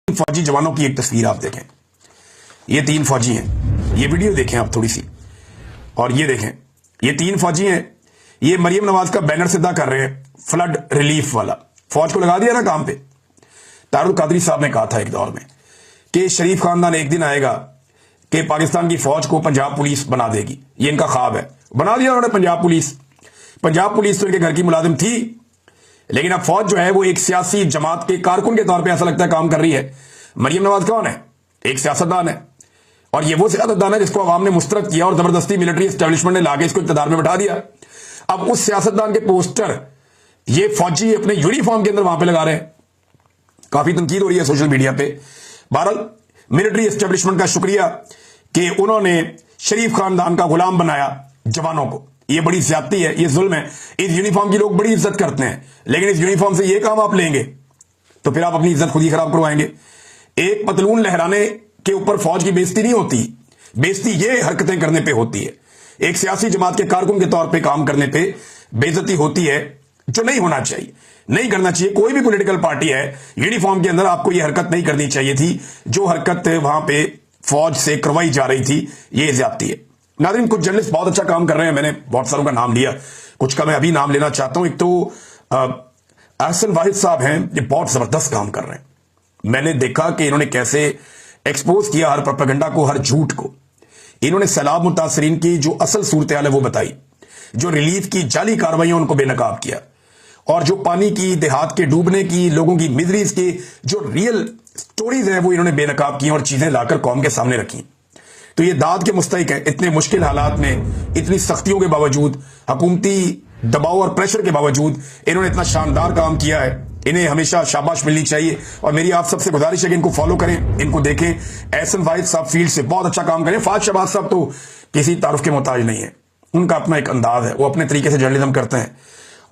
फौजी जवानों की एक तस्वीर आप देखें। ये 3 फौजी हैं। ये वीडियो देखें आप थोड़ी सी, और ये देखें, ये 3 फौजी हैं। ये मरियम नवाज का बैनर सिद्धा कर रहे हैं, फ्लड रिलीफ वाला। फौज को लगा दिया ना काम पे। तारुल कादरी साहब ने कहा था एक दौर में कि शरीफ खानदान एक दिन आएगा कि पाकिस्तान की फौज को पंजाब पुलिस बना देगी। ये इनका ख्वाब है। बना दिया उन्होंने पंजाब पुलिस। पंजाब पुलिस तो इनके घर की मुलाजिम थी, लेकिन अब फौज जो है वो एक सियासी जमात के कारकुन के तौर पे ऐसा लगता है काम कर रही है। मरियम नवाज कौन है? एक सियासतदान है, और ये वो सियासतदान है जिसको अवाम ने मुस्तरद किया और जबरदस्ती मिलिट्री एस्टेब्लिशमेंट ने लाके इसको इक़्तिदार में बैठा दिया। अब उस सियासतदान के पोस्टर ये फौजी अपने यूनिफॉर्म के अंदर वहां पे लगा रहे हैं। काफी तनकीद हो रही है सोशल मीडिया पे। बहरहाल मिलिट्री एस्टेब्लिशमेंट का शुक्रिया कि उन्होंने शरीफ खानदान का गुलाम बनाया जवानों को। ये बड़ी ज्यादती है, ये जुल्म है। इस यूनिफॉर्म की लोग बड़ी इज्जत करते हैं, लेकिन इस यूनिफॉर्म से ये काम आप लेंगे तो फिर आप अपनी इज्जत खुद ही खराब करवाएंगे। एक पतलून लहराने के ऊपर फौज की बेइज्जती नहीं होती, बेइज्जती ये हरकतें करने पे होती है। एक सियासी जमात के कारकुन के तौर पे काम करने पे बेइज्जती होती है, जो नहीं होना चाहिए, नहीं करना चाहिए। कोई भी पॉलिटिकल पार्टी है, यूनिफॉर्म के अंदर आपको यह हरकत नहीं करनी चाहिए थी। जो हरकत वहां पे फौज से करवाई जा रही थी, ये ज्यादती है। नाज़रीन, कुछ जर्नलिस्ट बहुत अच्छा काम कर रहे हैं। मैंने बहुत सारों का नाम लिया, कुछ का मैं अभी नाम लेना चाहता हूं। एक तो अहसन वाहिद साहब हैं, ये बहुत जबरदस्त काम कर रहे हैं। मैंने देखा कि इन्होंने कैसे एक्सपोज किया हर प्रोपेगेंडा को, हर झूठ को। इन्होंने सैलाब मुतासरीन की जो असल सूरत हाल है वो बताई, जो रिलीफ की जाली कार्रवाइयां उनको बेनकाब किया, और जो पानी की, देहात के डूबने की, लोगों की मिजरीज की जो रियल स्टोरीज हैं वो इन्होंने बेनकाब की और चीजें लाकर कौम के सामने रखी। तो ये दाद के मुस्तहिक है। इतने मुश्किल हालात में, इतनी सख्तियों के बावजूद, हुकूमती दबाव और प्रेशर के बावजूद इन्होंने इतना शानदार काम किया है। इन्हें हमेशा शाबाश मिलनी चाहिए। और मेरी आप सबसे गुजारिश है कि इनको फॉलो करें, इनको देखें। अहसन वाहिद साहब फील्ड से बहुत अच्छा काम करें। फाज शहबाज साहब तो किसी तारुफ के मोहताज नहीं है, उनका अपना एक अंदाज है, वो अपने तरीके से जर्नलिज्म करते हैं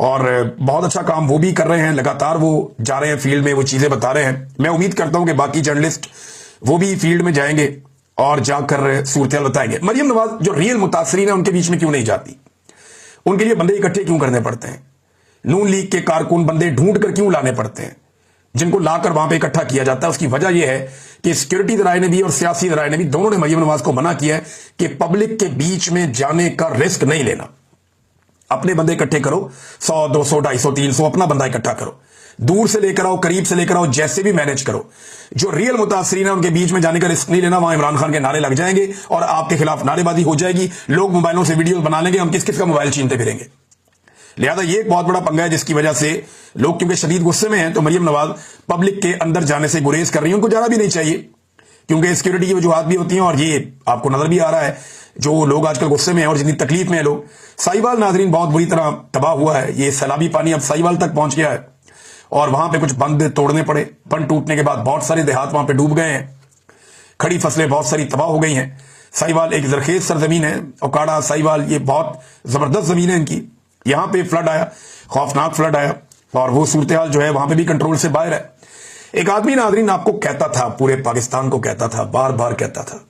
और बहुत अच्छा काम वो भी कर रहे हैं। लगातार वो जा रहे हैं फील्ड में, वो चीजें बता रहे हैं। मैं उम्मीद करता हूं कि बाकी जर्नलिस्ट वो भी फील्ड में जाएंगे और जाकर सूरत हाल बताएंगे। मरियम नवाज जो रियल मुतासरीन है उनके बीच में क्यों नहीं जाती? उनके लिए बंदे इकट्ठे क्यों करने पड़ते हैं? नून लीग के कारकुन बंदे ढूंढ कर क्यों लाने पड़ते हैं, जिनको लाकर वहां पे इकट्ठा किया जाता है? उसकी वजह यह है कि सिक्योरिटी दराए ने भी और सियासी दराए ने भी, दोनों ने मरियम नवाज को मना किया है कि पब्लिक के बीच में जाने का रिस्क नहीं लेना। अपने बंदे इकट्ठे करो, 100, 200, 250, 300 अपना बंदा इकट्ठा करो। दूर से लेकर आओ, करीब से लेकर आओ, जैसे भी मैनेज करो। जो रियल मुतासरीन है उनके बीच में जाने का रिस्क नहीं लेना। वहां इमरान खान के नारे लग जाएंगे और आपके खिलाफ नारेबाजी हो जाएगी। लोग मोबाइलों से वीडियो बना लेंगे, हम किस किस का मोबाइल छीनते फिरेंगे। लिहाजा ये एक बहुत बड़ा पंगा है, जिसकी वजह से लोग क्योंकि शदीद गुस्से में हैं, तो मरियम नवाज पब्लिक के अंदर जाने से गुरेज कर रही है। उनको जाना भी नहीं चाहिए, क्योंकि सिक्योरिटी की वजूहत भी होती हैं, और ये आपको नजर भी आ रहा है जो लोग आजकल गुस्से में हैं और जितनी तकलीफ में है लोग। साहिवाल नाजरीन बहुत बुरी तरह तबाह हुआ है। ये सैलाबी पानी अब साहिवाल तक पहुंच गया है और वहां पे कुछ बंद तोड़ने पड़े। बंद टूटने के बाद बहुत सारे देहात वहां पे डूब गए हैं। खड़ी फसलें बहुत सारी तबाह हो गई हैं। साहिवाल एक जरखेज सरजमीन है, ओकाड़ा साहिवाल, ये बहुत जबरदस्त जमीन है इनकी। यहां पे फ्लड आया, खौफनाक फ्लड आया, और वो सूरत हाल जो है वहां पे भी कंट्रोल से बाहर है। एक आदमी नाजरीन आपको कहता था, पूरे पाकिस्तान को कहता था, बार बार कहता था,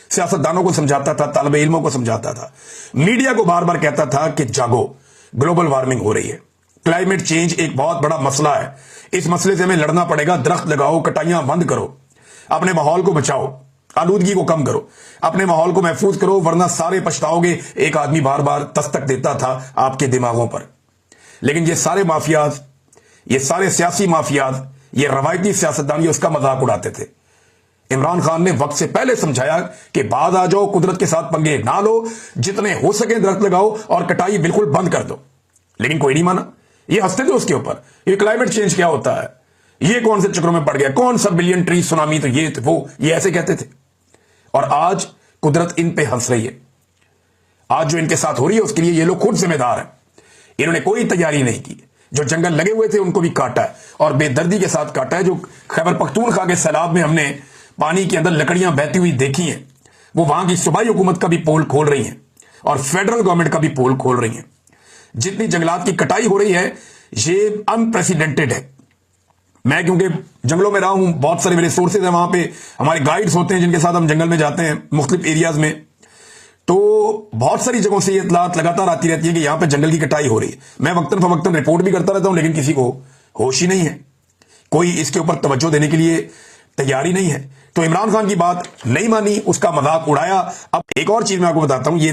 सियासतदानों को समझाता था, तालिब इल्मों को समझाता था, मीडिया को बार बार कहता था कि जागो, ग्लोबल वार्मिंग हो रही है, क्लाइमेट चेंज एक बहुत बड़ा मसला है, इस मसले से हमें लड़ना पड़ेगा। दरख्त लगाओ, कटाइयां बंद करो, अपने माहौल को बचाओ, आलूदगी को कम करो, अपने माहौल को महफूज करो, वरना सारे पछताओगे। एक आदमी बार बार दस्तक देता था आपके दिमागों पर। लेकिन ये सारे माफियाज, ये सारे सियासी माफियाज, ये रवायती सियासतदान ये उसका मजाक उड़ाते थे। इमरान खान ने वक्त से पहले समझाया कि बाद आ जाओ, कुदरत के साथ पंगे ना लो, जितने हो सके दरख्त लगाओ और कटाई बिल्कुल बंद कर दो। लेकिन कोई नहीं माना, ये हंसते थे उसके ऊपर। ये क्लाइमेट चेंज क्या होता है, ये कौन से चक्रों में पड़ गया, कौन सा बिलियन ट्री सुनामी, तो ये वो, ये ऐसे कहते थे। और आज कुदरत इन पे हंस रही है। आज जो इनके साथ हो रही है उसके लिए ये लोग खुद जिम्मेदार हैं। इन्होंने कोई तैयारी नहीं की। जो जंगल लगे हुए थे उनको भी काटा है, और बेदर्दी के साथ काटा है। जो खैबर पख्तूनख्वा के सैलाब में हमने पानी के अंदर लकड़ियां बहती हुई देखी हैं, वो वहां की सूबाई हुकूमत का भी पोल खोल रही हैं और फेडरल गवर्नमेंट का भी पोल खोल रही हैं। जितनी जंगलात की कटाई हो रही है ये अनप्रेसिडेंटेड है। मैं क्योंकि जंगलों में रहा हूं, बहुत सारे मेरे सोर्सेज हैं, वहां पे हमारे गाइड्स होते हैं जिनके साथ हम जंगल में जाते हैं मुख्तलिफ एरियाज में, तो बहुत सारी जगहों से ये इत्तलात लगातार आती रहती है कि यहां पे जंगल की कटाई हो रही है। मैं वक्तन फवक्तन रिपोर्ट भी करता रहता हूं, लेकिन किसी को होश ही नहीं है। कोई इसके ऊपर तवज्जो देने के लिए तैयारी नहीं है। तो इमरान खान की बात नहीं मानी, उसका मजाक उड़ाया। अब एक और चीज मैं आपको बताता हूं, ये